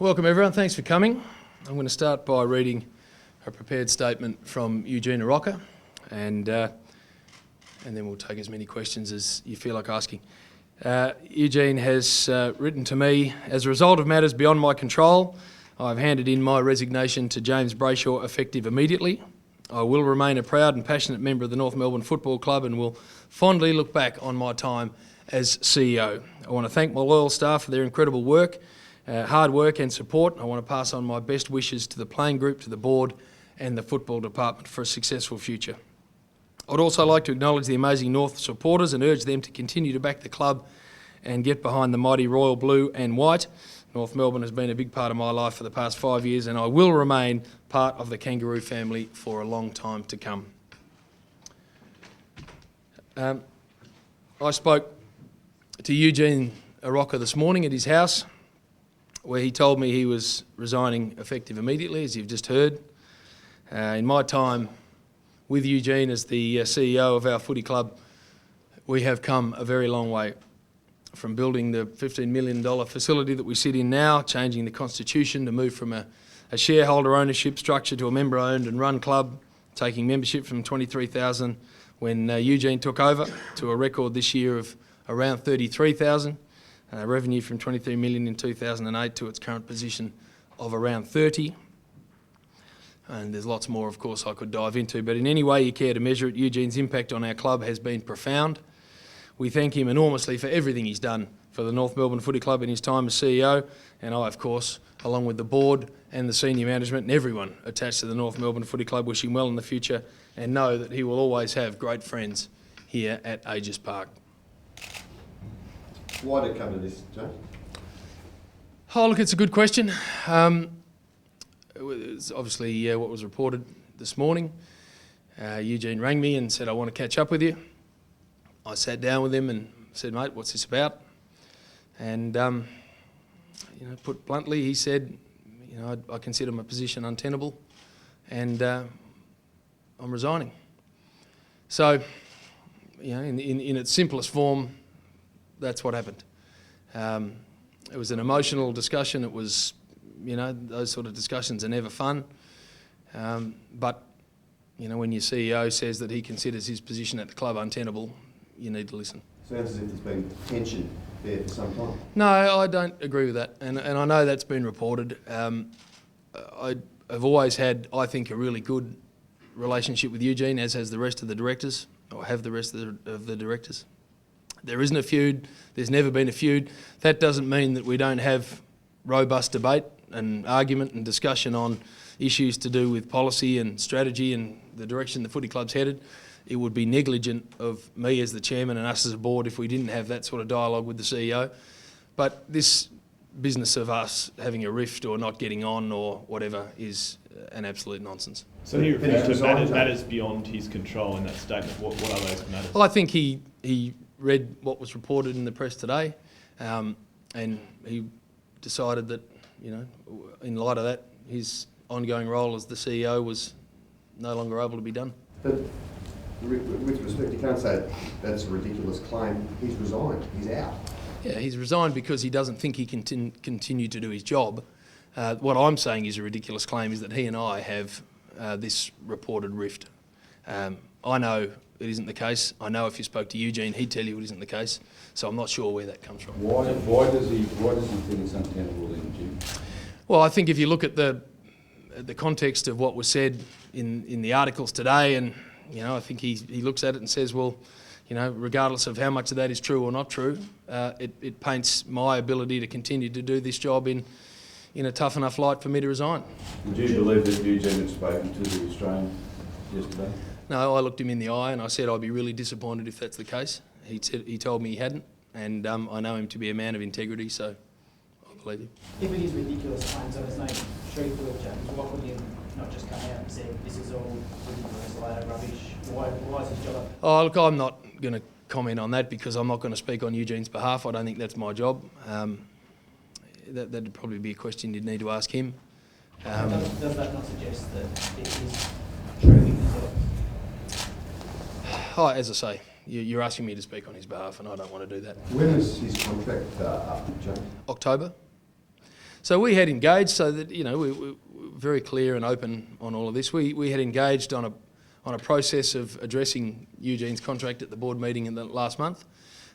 Welcome everyone, thanks for coming. I'm going to start by reading a prepared statement from Eugene Arocca and then we'll take as many questions as you feel like asking. Eugene has written to me, as a result of matters beyond my control, I've handed in my resignation to James Brayshaw effective immediately. I will remain a proud and passionate member of the North Melbourne Football Club and will fondly look back on my time as CEO. I want to thank my loyal staff for their incredible work, hard work and support. I want to pass on my best wishes to the playing group, to the board and the football department for a successful future. I'd also like to acknowledge the amazing North supporters and urge them to continue to back the club and get behind the mighty Royal Blue and White. North Melbourne has been a big part of my life for the past 5 years and I will remain part of the Kangaroo family for a long time to come. I spoke to Eugene Arocca this morning at his house, where he told me he was resigning effective immediately, as you've just heard. In my time with Eugene as the CEO of our footy club, we have come a very long way. From building the $15 million facility that we sit in now, changing the constitution to move from a shareholder ownership structure to a member-owned and run club, taking membership from 23,000 when Eugene took over to a record this year of around 33,000, revenue from 23 million in 2008 to its current position of around 30. And there's lots more, of course, I could dive into, but in any way you care to measure it, Eugene's impact on our club has been profound. We thank him enormously for everything he's done for the North Melbourne Footy Club in his time as CEO, and I, of course, along with the board and the senior management and everyone attached to the North Melbourne Footy Club, wish him well in the future and know that he will always have great friends here at Aegis Park. Why did it come to this, James? Oh, look, it's a good question. It's obviously what was reported this morning. Eugene rang me and said, I want to catch up with you. I sat down with him and said, mate, what's this about? And, put bluntly, he said, I consider my position untenable and I'm resigning. So, in its simplest form, that's what happened. It was an emotional discussion. It was, those sort of discussions are never fun. But, when your CEO says that he considers his position at the club untenable, you need to listen. Sounds as if there's been tension there for some time. No, I don't agree with that, and I know that's been reported. I've always had, I think, a really good relationship with Eugene, as has the rest of the directors, or have the rest of the directors. There isn't a feud, there's never been a feud. That doesn't mean that we don't have robust debate and argument and discussion on issues to do with policy and strategy and the direction the footy club's headed. It would be negligent of me as the chairman and us as a board if we didn't have that sort of dialogue with the CEO. But this business of us having a rift or not getting on or whatever is an absolute nonsense. So he refers to matters beyond his control in that statement. What are those matters? Well, I think he read what was reported in the press today and he decided that, in light of that, his ongoing role as the CEO was no longer able to be done. But with respect, you can't say that's a ridiculous claim. He's resigned. He's out. Yeah, he's resigned because he doesn't think he can continue to do his job. What I'm saying is a ridiculous claim is that he and I have this reported rift. I know it isn't the case. I know if you spoke to Eugene, he'd tell you it isn't the case. So I'm not sure where that comes from. Why does he think it's untenable then, Jim? Well, I think if you look at the context of what was said in the articles today, and I think he looks at it and says, well, regardless of how much of that is true or not true, it paints my ability to continue to do this job in a tough enough light for me to resign. Would you believe that Eugene had spoken to the Australian yesterday? No, I looked him in the eye and I said I'd be really disappointed if that's the case. He told me he hadn't, and I know him to be a man of integrity, so I believe him. If it is ridiculous claims, so there's no street talk, James, why would you not just come out and say this is all ridiculous, a load of rubbish? Why is his job? Oh, look, I'm not going to comment on that because I'm not going to speak on Eugene's behalf. I don't think that's my job. That'd probably be a question you'd need to ask him. Does that not suggest that it is true? Oh, as I say, you're asking me to speak on his behalf and I don't want to do that. When is his contract up, James? October. So we had engaged, so that, we were very clear and open on all of this. We had engaged on a process of addressing Eugene's contract at the board meeting in the last month.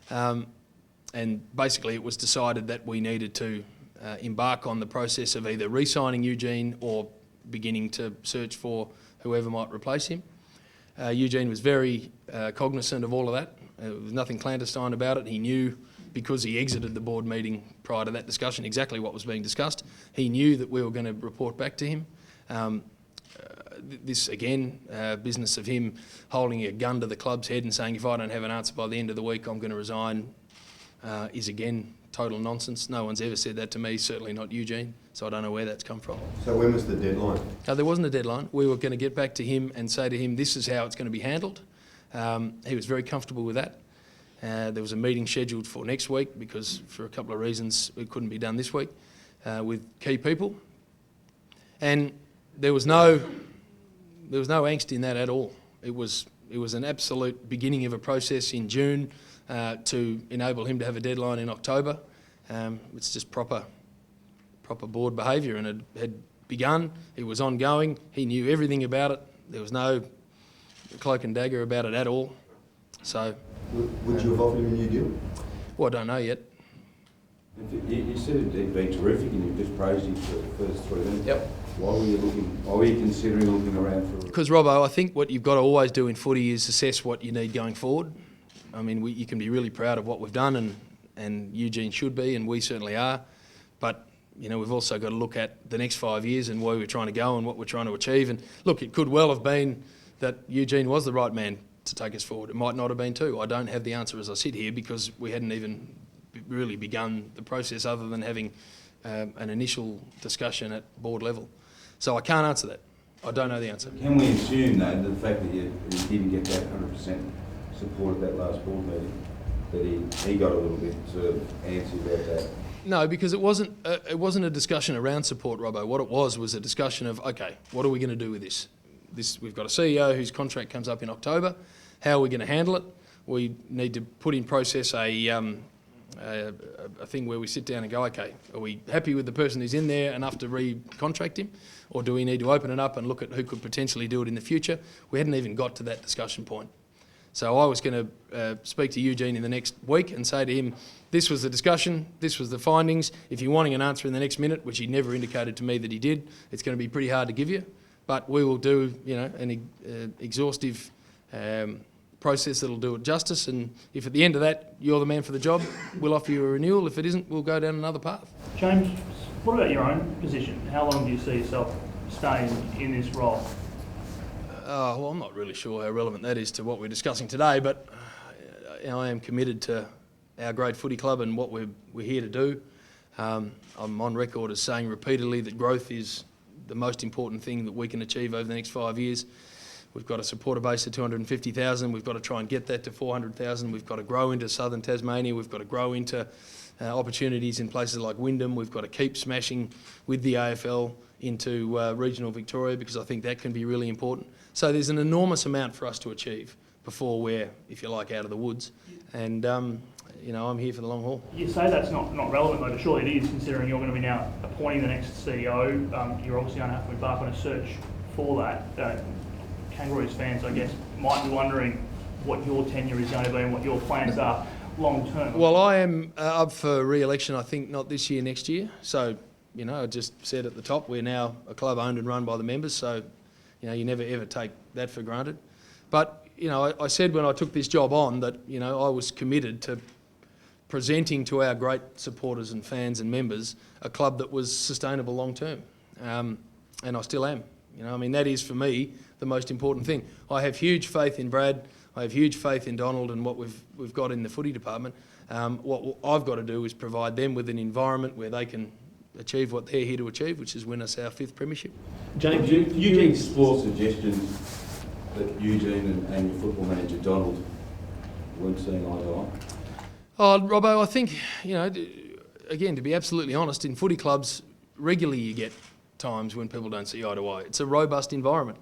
And basically it was decided that we needed to embark on the process of either re-signing Eugene or beginning to search for whoever might replace him. Eugene was very cognisant of all of that. There was nothing clandestine about it. He knew, because he exited the board meeting prior to that discussion, exactly what was being discussed. He knew that we were going to report back to him. This, again, business of him holding a gun to the club's head and saying, if I don't have an answer by the end of the week, I'm going to resign, is again total nonsense. No one's ever said that to me, certainly not Eugene, so I don't know where that's come from. So when was the deadline? There wasn't a deadline. We were going to get back to him and say to him, this is how it's going to be handled. He was very comfortable with that. There was a meeting scheduled for next week because, for a couple of reasons, it couldn't be done this week with key people. And there was no angst in that at all. It was an absolute beginning of a process in June to enable him to have a deadline in October. It's just proper board behaviour, and it had begun. It was ongoing. He knew everything about it. There was no cloak and dagger about it at all. So, would you have offered him a new deal? Well, I don't know yet. You said it'd been terrific, and you just praised him for the first 3 minutes. Yep. Why were you considering looking around for? Because, Robbo, I think what you've got to always do in footy is assess what you need going forward. I mean, you can be really proud of what we've done, and Eugene should be, and we certainly are. But we've also got to look at the next 5 years and where we're trying to go and what we're trying to achieve. And look, it could well have been that Eugene was the right man to take us forward. It might not have been too. I don't have the answer as I sit here because we hadn't even really begun the process other than having an initial discussion at board level. So I can't answer that. I don't know the answer. Can we assume, though, the fact that you didn't get that 100% support at that last board meeting, that he got a little bit sort of antsy about that? No, because it wasn't a discussion around support, Robbo. What it was a discussion of, okay, what are we going to do with this? We've got a CEO whose contract comes up in October. How are we going to handle it? We need to put in process a thing where we sit down and go, okay, are we happy with the person who's in there enough to re-contract him? Or do we need to open it up and look at who could potentially do it in the future? We hadn't even got to that discussion point. So I was going to speak to Eugene in the next week and say to him, this was the discussion, this was the findings. If you're wanting an answer in the next minute, which he never indicated to me that he did, it's going to be pretty hard to give you. But we will do, an exhaustive process that'll do it justice. And if at the end of that you're the man for the job, we'll offer you a renewal. If it isn't, we'll go down another path. James, what about your own position? How long do you see yourself staying in this role? Well, I'm not really sure how relevant that is to what we're discussing today, but I am committed to our great footy club and what we're here to do. I'm on record as saying repeatedly that growth is the most important thing that we can achieve over the next 5 years. We've got a supporter base of 250,000. We've got to try and get that to 400,000. We've got to grow into southern Tasmania. We've got to grow into opportunities in places like Wyndham. We've got to keep smashing with the AFL into regional Victoria, because I think that can be really important. So there's an enormous amount for us to achieve before we're, if you like, out of the woods. And, I'm here for the long haul. You say that's not relevant, though, but surely it is, considering you're going to be now appointing the next CEO. You're obviously going to have to embark on a search for that. Kangaroos fans, I guess, might be wondering what your tenure is going to be and what your plans are long term. Well, I am up for re-election, I think, not this year, next year. So, I just said at the top, we're now a club owned and run by the members, so, you never ever take that for granted. But, I said when I took this job on that, I was committed to presenting to our great supporters and fans and members a club that was sustainable long term. And I still am. That is, for me, the most important thing. I have huge faith in Brad. I have huge faith in Donald and what we've got in the footy department. What I've got to do is provide them with an environment where they can achieve what they're here to achieve, which is win us our 5th premiership. James, you explore suggestions that Eugene and your football manager Donald weren't seeing eye to eye? Oh, Robbo, I think, again, to be absolutely honest, in footy clubs, regularly you get times when people don't see eye to eye. It's a robust environment.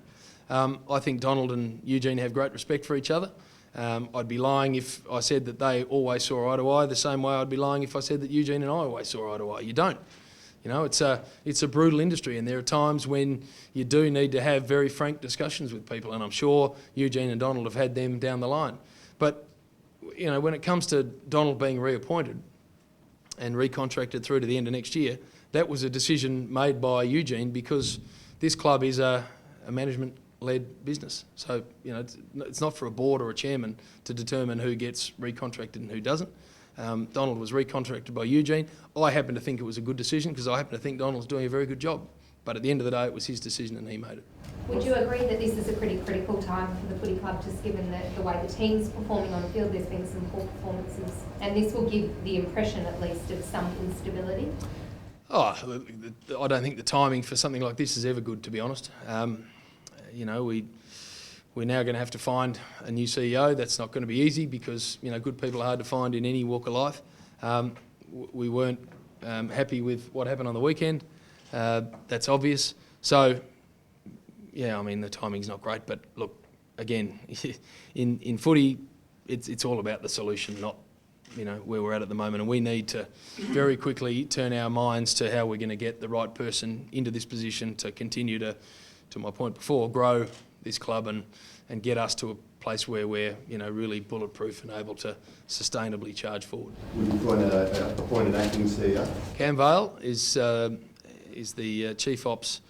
I think Donald and Eugene have great respect for each other. I'd be lying if I said that they always saw eye to eye, the same way I'd be lying if I said that Eugene and I always saw eye to eye. You don't. You know, it's a brutal industry, and there are times when you do need to have very frank discussions with people, and I'm sure Eugene and Donald have had them down the line. But, you know, when it comes to Donald being reappointed and recontracted through to the end of next year, that was a decision made by Eugene because this club is a management-led business. So, you know, it's not for a board or a chairman to determine who gets recontracted and who doesn't. Donald was recontracted by Eugene. I happen to think it was a good decision because I happen to think Donald's doing a very good job. But at the end of the day, it was his decision and he made it. Would you agree that this is a pretty critical time for the footy club, just given the way the team's performing on the field? There's been some poor performances, and this will give the impression, at least, of some instability. Oh, I don't think the timing for something like this is ever good, to be honest. You know, we're now going to have to find a new CEO. That's not going to be easy because, you know, good people are hard to find in any walk of life. We weren't happy with what happened on the weekend. That's obvious. So, yeah, I mean, the timing's not great. But look, again, in footy, it's all about the solution, not, you know, where we're at the moment. And we need to very quickly turn our minds to how we're going to get the right person into this position to continue to my point before, grow this club and get us to a place where we're, you know, really bulletproof and able to sustainably charge forward. Would you appoint an acting CEO? Cam Vale is the chief ops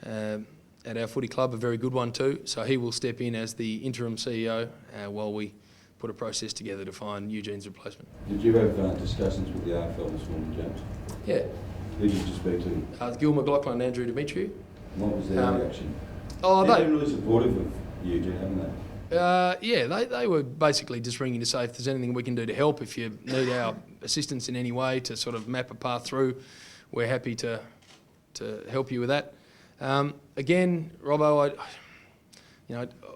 at our footy club, a very good one too. So he will step in as the interim CEO while we put a process together to find Eugene's replacement. Did you have discussions with the AFL this morning, James? Yeah. Who did you speak to? Gil McLaughlin and Andrew Demetriou. What was their reaction? Oh, They've been really supportive of Eugene, haven't they? Yeah, they were basically just ringing to say if there's anything we can do to help, if you need our assistance in any way to sort of map a path through, we're happy to help you with that. Again, Robbo,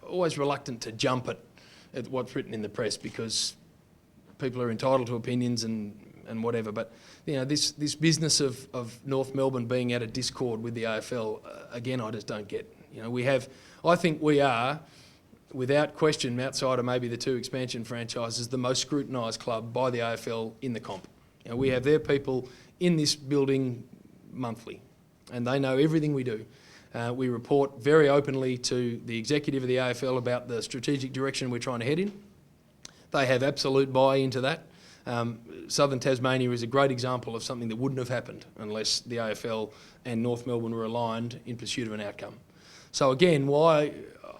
always reluctant to jump at what's written in the press because people are entitled to opinions and whatever. But you know, this business of North Melbourne being at a discord with the AFL, again, I just don't get. You know, I think we are, without question, outside of maybe the two expansion franchises, the most scrutinised club by the AFL in the comp. You know, we have their people in this building monthly, and they know everything we do. We report very openly to the executive of the AFL about the strategic direction we're trying to head in. They have absolute buy-in to that. Southern Tasmania is a great example of something that wouldn't have happened unless the AFL and North Melbourne were aligned in pursuit of an outcome. So again, why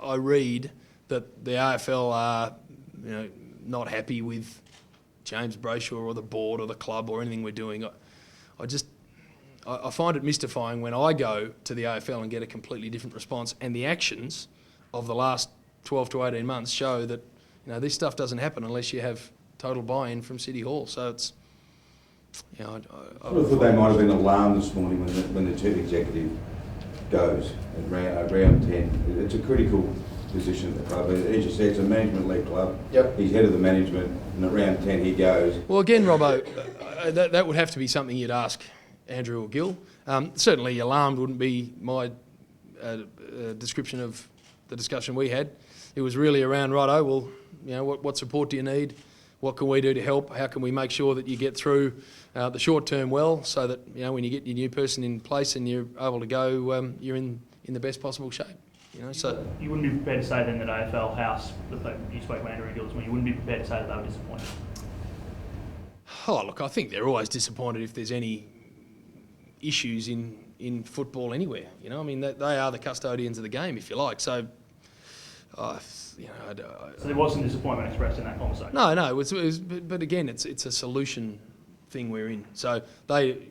I read that the AFL are, you know, not happy with James Brayshaw or the board or the club or anything we're doing, I find it mystifying when I go to the AFL and get a completely different response, and the actions of the last 12 to 18 months show that, you know, this stuff doesn't happen unless you have total buy-in from City Hall. So it's, you know, I would have thought they might have been alarmed this morning when the chief executive goes at round 10. It's a critical position at the club. As you said, it's a management-led club. Yep. He's head of the management, and at round 10 he goes. Well, again, Robbo, that would have to be something you'd ask Andrew or Gil. Certainly alarmed wouldn't be my description of the discussion we had. It was really around, righto, well, you know, what support do you need? What can we do to help? How can we make sure that you get through the short term well, so that, you know, when you get your new person in place and you're able to go, you're in the best possible shape. You know, so you wouldn't be prepared to say then that AFL House, you spoke about Andrew and Gil this morning, you wouldn't be prepared to say that they were disappointed? Oh, look, I think they're always disappointed if there's any issues in football anywhere. You know, I mean, they are the custodians of the game, if you like. So, you know, so there was some disappointment expressed in that conversation. No, it was, but again, it's a solution thing we're in. So they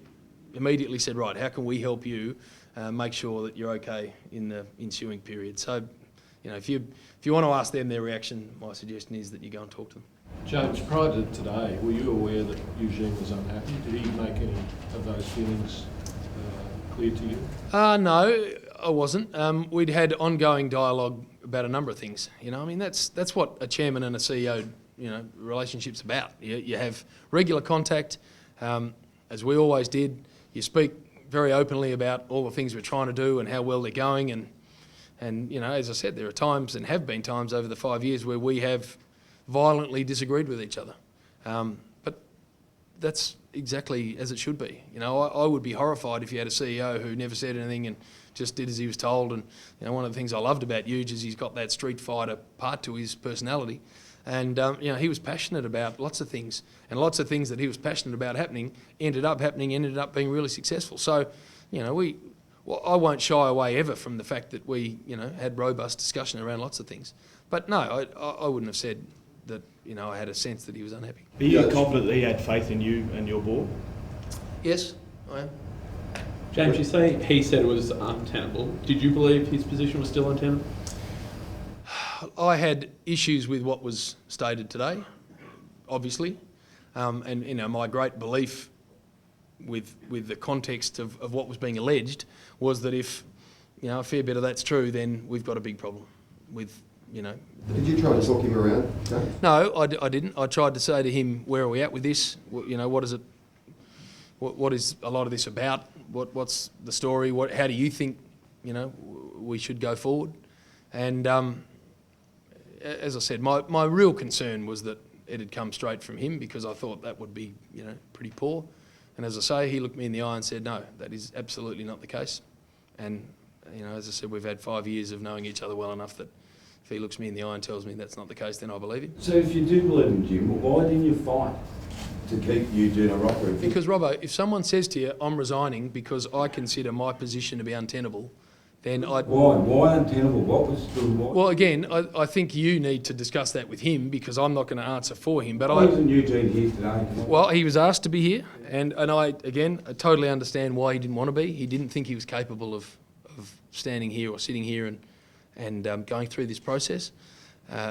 immediately said, right, how can we help you make sure that you're okay in the ensuing period? So, you know, if you want to ask them their reaction, my suggestion is that you go and talk to them. James, prior to today, were you aware that Eugene was unhappy? Did he make any of those feelings clear to you? No, I wasn't. We'd had ongoing dialogue about a number of things. You know, I mean, that's what a chairman and a CEO, you know, relationship's about. You have regular contact, as we always did. You speak very openly about all the things we're trying to do and how well they're going. And you know, as I said, there are times and have been times over the 5 years where we have violently disagreed with each other. But that's exactly as it should be. You know, I would be horrified if you had a CEO who never said anything and just did as he was told. And you know, one of the things I loved about Huge is he's got that street fighter part to his personality. And you know, he was passionate about lots of things, and lots of things that he was passionate about ended up being really successful. So, you know, I won't shy away ever from the fact that we, you know, had robust discussion around lots of things. But no, I wouldn't have said that, you know, I had a sense that he was unhappy. Are you confident that he had faith in you and your board? Yes, I am. James, you say he said it was untenable. Did you believe his position was still untenable? I had issues with what was stated today, obviously, and you know, my great belief with the context of what was being alleged was that if, you know, a fair bit of that's true, then we've got a big problem with, you know. Did you try to talk him around, James? No, I didn't. I tried to say to him, where are we at with this? You know, what is it? What is a lot of this about? What's the story? How do you think, you know, we should go forward? And as I said, my real concern was that it had come straight from him, because I thought that would be, you know, pretty poor. And as I say, he looked me in the eye and said, no, that is absolutely not the case. And, you know, as I said, we've had 5 years of knowing each other well enough that if he looks me in the eye and tells me that's not the case, then I believe him. So if you do believe him, Jim, why didn't you fight to keep Eugene Arocca? Because, Robbo, if someone says to you, I'm resigning because I consider my position to be untenable, then I'd... Why untenable? What was the... Well, again, I think you need to discuss that with him, because I'm not going to answer for him. But Why isn't Eugene here today? Well, he was asked to be here, and I totally understand why he didn't want to be. He didn't think he was capable of standing here or sitting here and going through this process.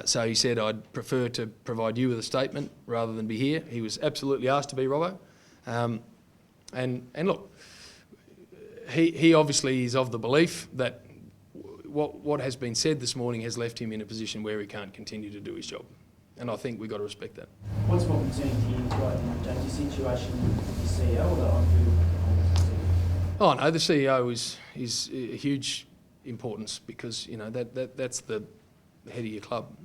So he said, I'd prefer to provide you with a statement rather than be here. He was absolutely asked to be, Robbo. And look, he obviously is of the belief that what has been said this morning has left him in a position where he can't continue to do his job. And I think we've got to respect that. What's more concerning to you right now, James, your situation with the CEO or the on-field? Oh no, the CEO is a huge importance, because you know that's the head of your club.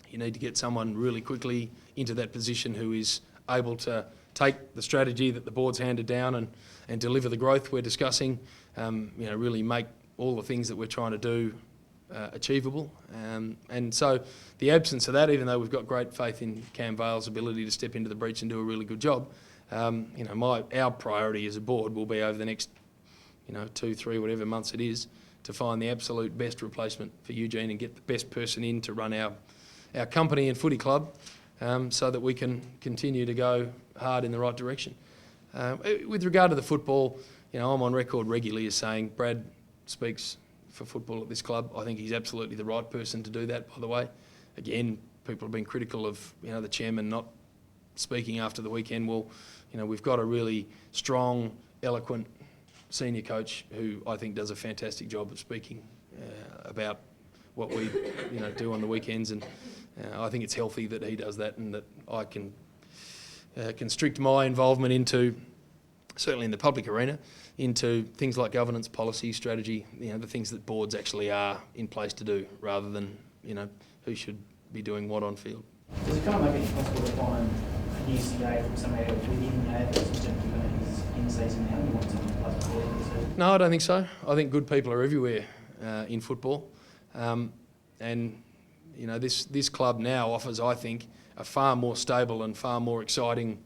You need to get someone really quickly into that position who is able to take the strategy that the board's handed down and deliver the growth we're discussing. You know, really make all the things that we're trying to do achievable. And so the absence of that, even though we've got great faith in Cam Vale's ability to step into the breach and do a really good job, you know, our priority as a board will be over the next, you know, 2, 3, whatever months it is, to find the absolute best replacement for Eugene and get the best person in to run our company and footy club, so that we can continue to go hard in the right direction. With regard to the football, you know, I'm on record regularly as saying Brad speaks for football at this club. I think he's absolutely the right person to do that, by the way. Again, people have been critical of, you know, the chairman not speaking after the weekend. Well, you know, we've got a really strong, eloquent senior coach who I think does a fantastic job of speaking about what we, you know, do on the weekends, and I think it's healthy that he does that, and that I can constrict my involvement into, certainly in the public arena, into things like governance, policy, strategy, you know, the things that boards actually are in place to do, rather than, you know, who should be doing what on field. Does it kind of make it possible to find a new CEO from somewhere within the AFL system, given his in-season now? You want someone plus before the season? No, I don't think so. I think good people are everywhere in football. And, you know, this club now offers, I think, a far more stable and far more exciting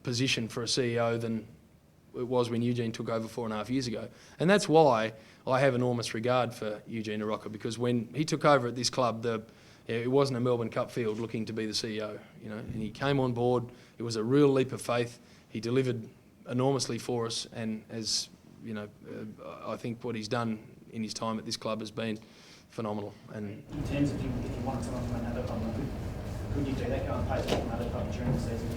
position for a CEO than it was when Eugene took over 4.5 years ago. And that's why I have enormous regard for Eugene Arocca, because when he took over at this club, it wasn't a Melbourne Cup field looking to be the CEO, you know, and he came on board. It was a real leap of faith. He delivered enormously for us, and as you know, I think what he's done in his time at this club has been phenomenal. And in terms of if you want someone from another club, could you do that, go and poach from another club during the season?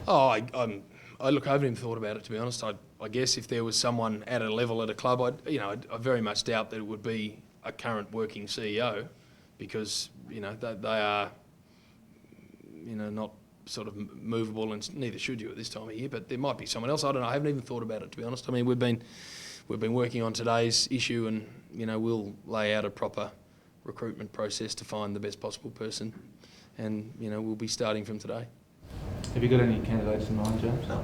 I look, I haven't even thought about it, to be honest. I guess if there was someone at a level at a club, I very much doubt that it would be a current working CEO, because you know they are, you know, not sort of movable, and neither should you at this time of year. But there might be someone else. I don't know. I haven't even thought about it, to be honest. I mean, we've been working on today's issue, and you know, we'll lay out a proper recruitment process to find the best possible person, and you know, we'll be starting from today. Have you got any candidates in mind, James? No,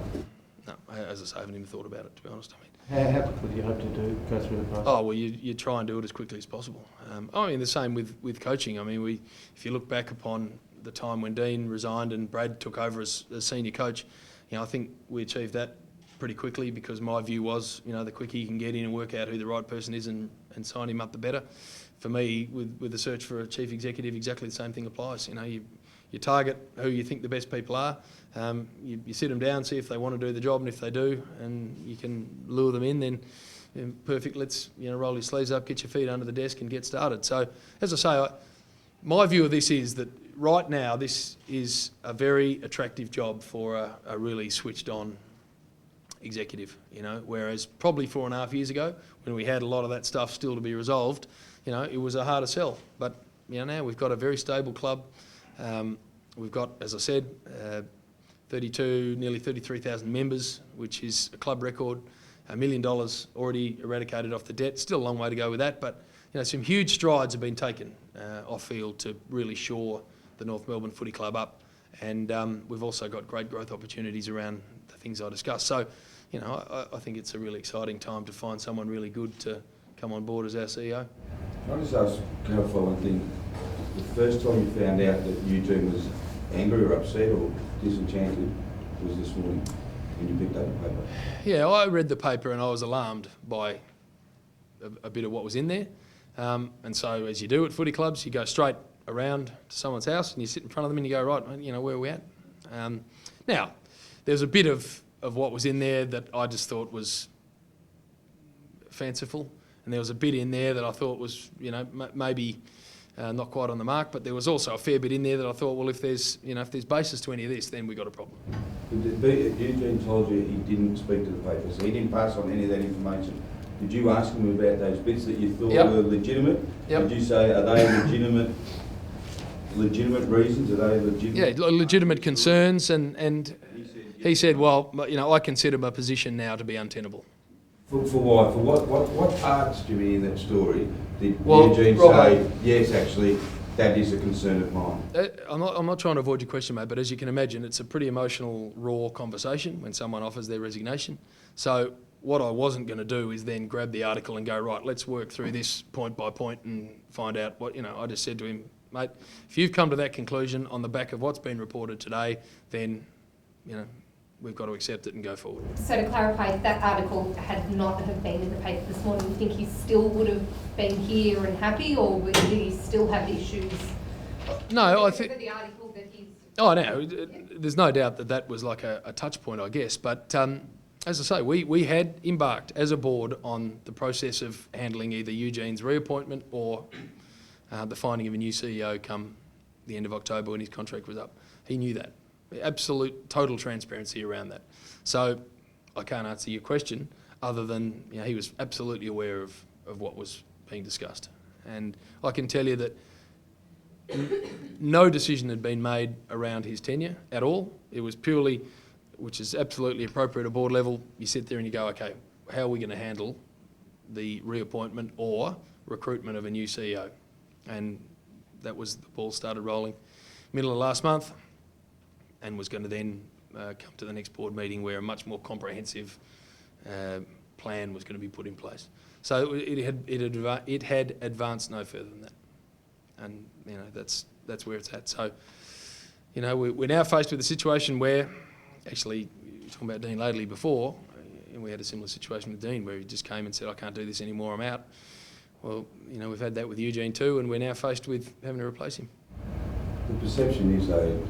as I say, I haven't even thought about it, to be honest. I mean, How quickly do you hope to go through the process? oh, well, you try and do it as quickly as possible. I mean, the same with coaching. I mean, if you look back upon the time when Dean resigned and Brad took over as senior coach, I think we achieved that pretty quickly, because my view was, the quicker you can get in and work out who the right person is and sign him up, the better. For me, with the search for a chief executive, exactly the same thing applies. You target who you think the best people are, you sit them down, see if they want to do the job, and if they do, and you can lure them in, then perfect, let's roll your sleeves up, get your feet under the desk and get started. So, as I say, my view of this is that right now this is a very attractive job for a really switched on executive, whereas probably 4.5 years ago, when we had a lot of that stuff still to be resolved, it was a harder sell. But now we've got a very stable club. We've got, as I said, nearly 33,000 members, which is a club record. $1 million already eradicated off the debt. Still a long way to go with that, but some huge strides have been taken off field to really shore the North Melbourne Footy Club up, and we've also got great growth opportunities around the things I discussed. So, I think it's a really exciting time to find someone really good to come on board as our CEO. Can I just ask, clarify one thing? The first time you found out that Eugene was angry or upset or disenchanted was this morning when you picked up the paper? Yeah, I read the paper and I was alarmed by a bit of what was in there. And so, as you do at footy clubs, you go straight around to someone's house and you sit in front of them and you go, right, where are we at? Now, there's a bit of what was in there that I just thought was fanciful, and there was a bit in there that I thought was, maybe not quite on the mark, but there was also a fair bit in there that I thought, well, if there's basis to any of this, then we've got a problem. Eugene told you he didn't speak to the paper, so he didn't pass on any of that information. Did you ask him about those bits that you thought were legitimate? Yep. Did you say, are they legitimate reasons? Are they legitimate? Yeah, legitimate concerns, and he said, well, I consider my position now to be untenable. For why? For what parts, Jimmy, in that story did Well, Eugene Robbo, say, yes, actually, that is a concern of mine? I'm not trying to avoid your question, mate, but as you can imagine, it's a pretty emotional, raw conversation when someone offers their resignation. So what I wasn't going to do is then grab the article and go, right, let's work through this point by point and find out what, I just said to him, mate, if you've come to that conclusion on the back of what's been reported today, then, we've got to accept it and go forward. So to clarify, if that article had not have been in the paper this morning, you think he still would have been here and happy, or would he still have issues? No, I think... The article that he's... Oh, no, there's no doubt that was like a touch point, I guess. But as I say, we had embarked as a board on the process of handling either Eugene's reappointment or the finding of a new CEO come the end of October when his contract was up. He knew that. Absolute, total transparency around that. So I can't answer your question other than he was absolutely aware of what was being discussed. And I can tell you that no decision had been made around his tenure at all. It was purely, which is absolutely appropriate at board level, you sit there and you go, okay, how are we going to handle the reappointment or recruitment of a new CEO? And that was, the ball started rolling middle of last month, and was going to then come to the next board meeting where a much more comprehensive plan was going to be put in place. So it had advanced no further than that, and that's where it's at. So we're now faced with a situation where, actually, you were talking about Dean Laidley before, and we had a similar situation with Dean where he just came and said, I can't do this anymore, I'm out. Well, we've had that with Eugene too, and we're now faced with having to replace him. The perception is, though,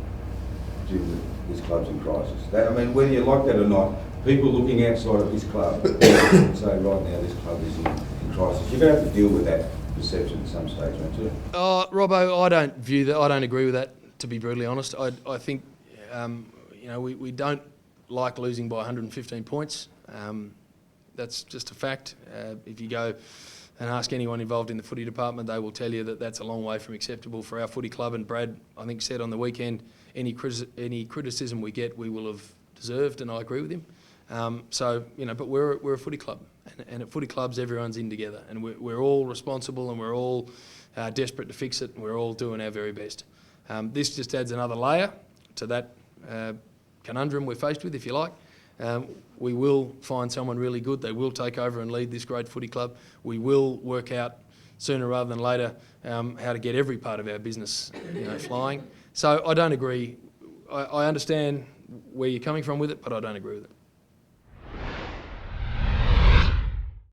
Jim, that this club's in crisis. Whether you like that or not, people looking outside of this club say right now this club is in crisis. You're going to have to deal with that perception at some stage, aren't you? Robbo, I don't view that. I don't agree with that, to be brutally honest. I think, we don't like losing by 115 points. That's just a fact. If you go and ask anyone involved in the footy department, they will tell you that that's a long way from acceptable for our footy club. And Brad, I think, said on the weekend, any criticism we get, we will have deserved, and I agree with him. But we're a footy club, and at footy clubs, everyone's in together, and we're all responsible, and we're all desperate to fix it, and we're all doing our very best. This just adds another layer to that conundrum we're faced with, if you like. We will find someone really good. They will take over and lead this great footy club. We will work out sooner rather than later how to get every part of our business, flying. So I don't agree. I understand where you're coming from with it, but I don't agree with it.